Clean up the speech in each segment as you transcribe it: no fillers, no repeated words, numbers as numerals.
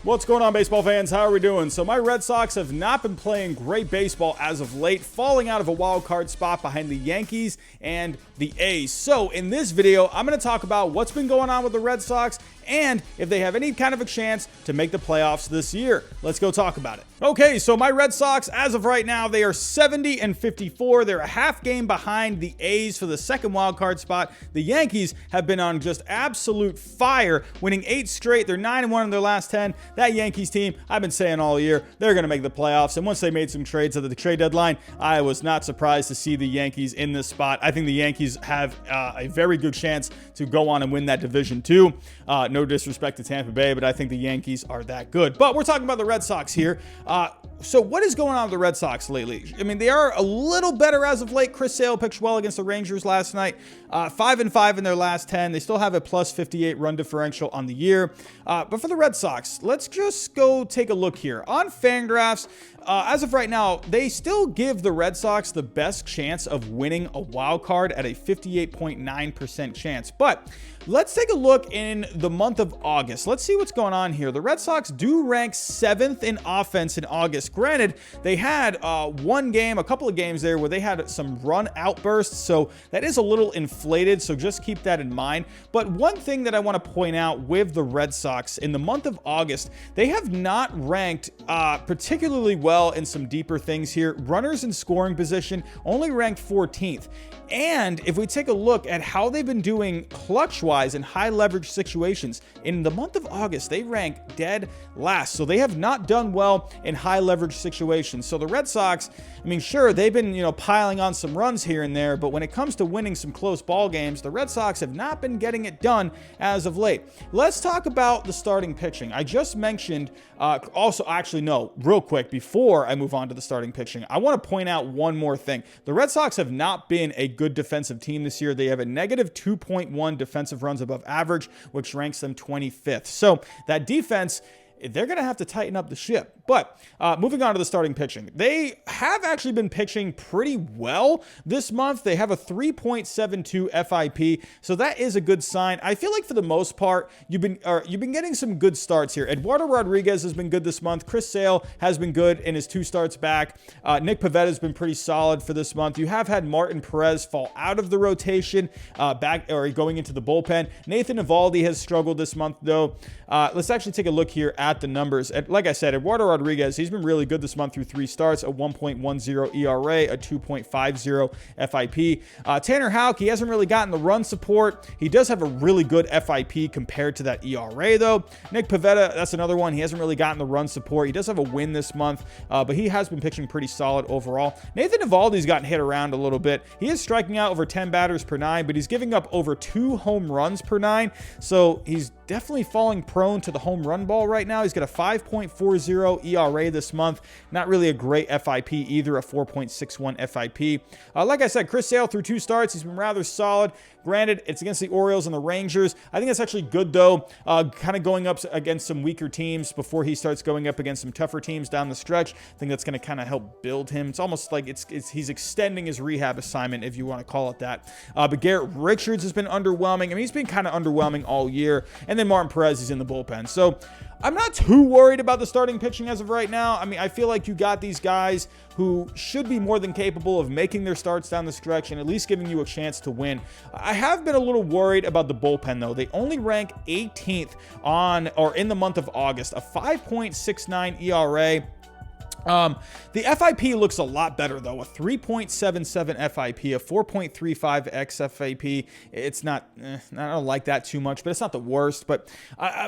What's going on, baseball fans? How are we doing? So my Red Sox have not been playing great baseball as of late, falling out of a wild card spot behind the Yankees and the A's. So in this video, I'm going to talk about what's been going on with the Red Sox and if they have any kind of a chance to make the playoffs this year. Let's go talk about it. Okay, so my Red Sox, as of right now, they are 70-54. They're a half game behind the A's for the second wild card spot. The Yankees have been on just absolute fire, winning 8 straight. They're 9-1 in their last 10. That Yankees team, I've been saying all year, they're going to make the playoffs. And once they made some trades at the trade deadline, I was not surprised to see the Yankees in this spot. I think the Yankees have a very good chance to go on and win that division too. No disrespect to Tampa Bay, but I think the Yankees are that good. But we're talking about the Red Sox here. So what is going on with the Red Sox lately? I mean, they are a little better as of late. Chris Sale pitched well against the Rangers last night. 5-5 in their last 10. They still have a plus 58 run differential on the year. But for the Red Sox, let's just go take a look here. On FanGraphs, as of right now, they still give the Red Sox the best chance of winning a wild card at a 58.9% chance. But let's take a look in the month of August. Let's see what's going on here. The Red Sox do rank 7th in offense in August. Granted, they had a couple of games there where they had some run outbursts, so that is a little inflated, so just keep that in mind. But one thing that I want to point out with the Red Sox, in the month of August, they have not ranked particularly well in some deeper things here. Runners in scoring position only ranked 14th. And if we take a look at how they've been doing clutch-wise in high-leverage situations, in the month of August, they rank dead last. So they have not done well in high-leverage situations. So the Red Sox, I mean, sure, they've been, piling on some runs here and there, but when it comes to winning some close ball games, the Red Sox have not been getting it done as of late. Let's talk about the starting pitching. I just mentioned, real quick, before I move on to the starting pitching, I want to point out one more thing. The Red Sox have not been a good defensive team this year. They have a negative 2.1 defensive runs above average, which ranks them 25th. So that defense, they're going to have to tighten up the ship. But moving on to the starting pitching, they have actually been pitching pretty well this month. They have a 3.72 FIP, so that is a good sign. I feel like for the most part, you've been getting some good starts here. Eduardo Rodriguez has been good this month. Chris Sale has been good in his 2 starts back. Nick Pivetta has been pretty solid for this month. You have had Martin Perez fall out of the rotation, going into the bullpen. Nathan Eovaldi has struggled this month, though. Let's actually take a look here at the numbers. Like I said, Eduardo Rodriguez, he's been really good this month through 3 starts, a 1.10 ERA, a 2.50 FIP. Tanner Houck, he hasn't really gotten the run support. He does have a really good FIP compared to that ERA, though. Nick Pivetta, that's another one. He hasn't really gotten the run support. He does have a win this month, but he has been pitching pretty solid overall. Nathan Eovaldi's gotten hit around a little bit. He is striking out over 10 batters per 9, but he's giving up over 2 home runs per 9, so he's definitely falling prone to the home run ball right now. He's got a 5.40 ERA this month. Not really a great FIP either, a 4.61 FIP. Like I said, Chris Sale through 2 starts, he's been rather solid. Granted, it's against the Orioles and the Rangers. I think that's actually good, though, kind of going up against some weaker teams before he starts going up against some tougher teams down the stretch. I think that's going to kind of help build him. It's almost like he's extending his rehab assignment, if you want to call it that. But Garrett Richards has been underwhelming. I mean, he's been kind of underwhelming all year. And then Martin Perez is in the bullpen. So I'm not too worried about the starting pitching as of right now. I mean, I feel like you got these guys who should be more than capable of making their starts down the stretch and at least giving you a chance to win. I have been a little worried about the bullpen, though. They only rank 18th in the month of August, a 5.69 ERA. The FIP looks a lot better, though. A 3.77 FIP, a 4.35 xFIP. It's not, I don't like that too much, but it's not the worst. But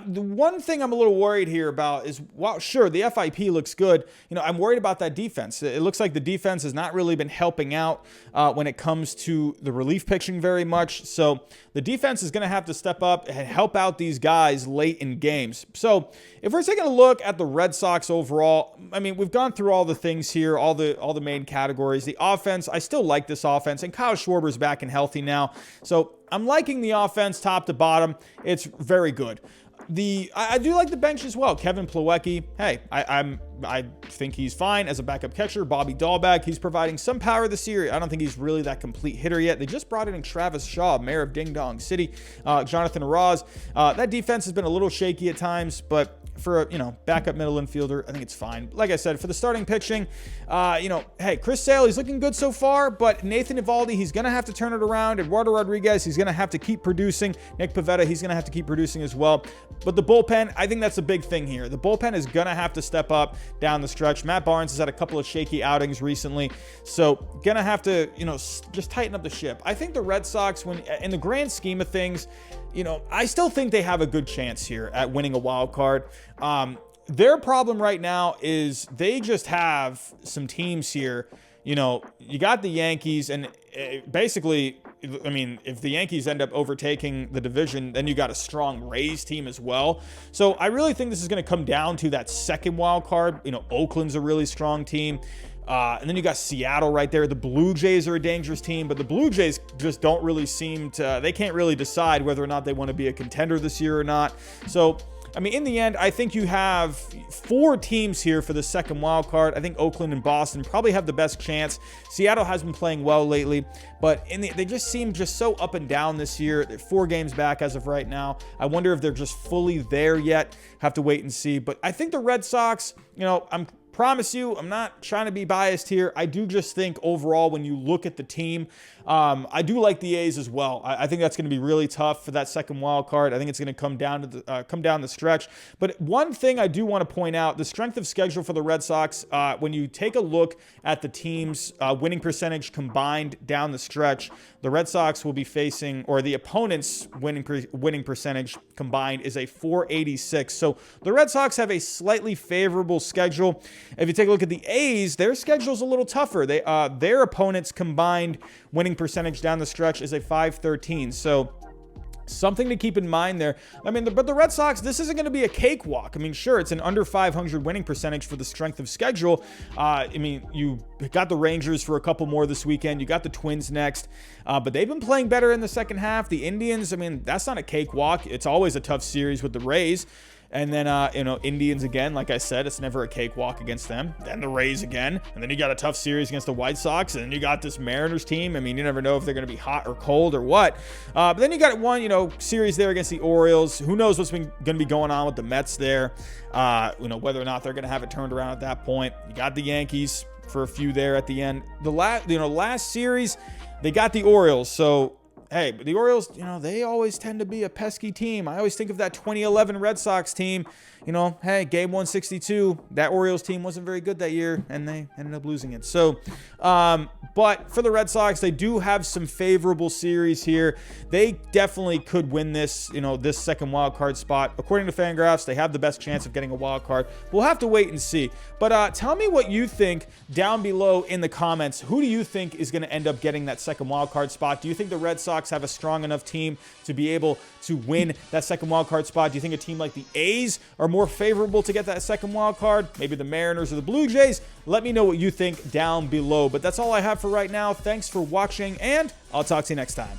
the one thing I'm a little worried here about is, well, sure, the FIP looks good. I'm worried about that defense. It looks like the defense has not really been helping out when it comes to the relief pitching very much. So the defense is going to have to step up and help out these guys late in games. So if we're taking a look at the Red Sox overall, I mean, we've gone through all the things here, all the main categories. The offense, I still like this offense, and Kyle Schwarber's back and healthy now. So I'm liking the offense top to bottom. It's very good. I do like the bench as well. Kevin Plawecki, hey, I'm I think he's fine as a backup catcher. Bobby Dahlbeck, he's providing some power this year. I don't think he's really that complete hitter yet. They just brought in Travis Shaw, mayor of Ding Dong City. Jonathan Araz. That defense has been a little shaky at times, but for a, backup middle infielder, I think it's fine. Like I said, for the starting pitching, hey, Chris Sale, he's looking good so far, but Nathan Eovaldi, he's going to have to turn it around. Eduardo Rodriguez, he's going to have to keep producing. Nick Pivetta, he's going to have to keep producing as well. But the bullpen, I think that's a big thing here. The bullpen is going to have to step up down the stretch. Matt Barnes has had a couple of shaky outings recently, so going to have to, just tighten up the ship. I think the Red Sox, when in the grand scheme of things, I still think they have a good chance here at winning a wild card. Their problem right now is they just have some teams here. You got the Yankees, and basically, I mean, if the Yankees end up overtaking the division, then you got a strong Rays team as well. So I really think this is going to come down to that second wild card. Oakland's a really strong team. And then you got Seattle right there. The Blue Jays are a dangerous team, but the Blue Jays just don't really they can't really decide whether or not they want to be a contender this year or not. So, I mean, in the end, I think you have 4 teams here for the second wild card. I think Oakland and Boston probably have the best chance. Seattle has been playing well lately, but they just seem so up and down this year. They're 4 games back as of right now. I wonder if they're just fully there yet. Have to wait and see. But I think the Red Sox, promise you, I'm not trying to be biased here. I do just think overall, when you look at the team, I do like the A's as well. I think that's going to be really tough for that second wild card. I think it's going to come down the stretch. But one thing I do want to point out, the strength of schedule for the Red Sox, when you take a look at the team's winning percentage combined down the stretch, the Red Sox will be facing, or the opponent's winning percentage combined is a .486. So the Red Sox have a slightly favorable schedule. If you take a look at the A's, their schedule's a little tougher. Their opponents' combined winning percentage down the stretch is a .513. So something to keep in mind there. I mean, but the Red Sox, this isn't going to be a cakewalk. I mean, sure, it's an under .500 winning percentage for the strength of schedule. I mean, you got the Rangers for a couple more this weekend. You got the Twins next, but they've been playing better in the second half. The Indians, I mean, that's not a cakewalk. It's always a tough series with the Rays. And then, Indians again, like I said, it's never a cakewalk against them. Then the Rays again. And then you got a tough series against the White Sox. And then you got this Mariners team. I mean, you never know if they're going to be hot or cold or what. But then you got one, series there against the Orioles. Who knows what's going to be going on with the Mets there. Whether or not they're going to have it turned around at that point. You got the Yankees for a few there at the end. The last series, they got the Orioles. So, hey, but the Orioles, they always tend to be a pesky team. I always think of that 2011 Red Sox team. Hey, game 162, that Orioles team wasn't very good that year, and they ended up losing it. So, but for the Red Sox, they do have some favorable series here. They definitely could win this, this second wild card spot. According to Fangraphs, they have the best chance of getting a wild card. We'll have to wait and see. But tell me what you think down below in the comments. Who do you think is going to end up getting that second wild card spot? Do you think the Red Sox have a strong enough team to be able to win that second wild card spot? Do you think a team like the A's are more favorable to get that second wild card? Maybe the Mariners or the Blue Jays? Let me know what you think down below. But that's all I have for right now. Thanks for watching, and I'll talk to you next time.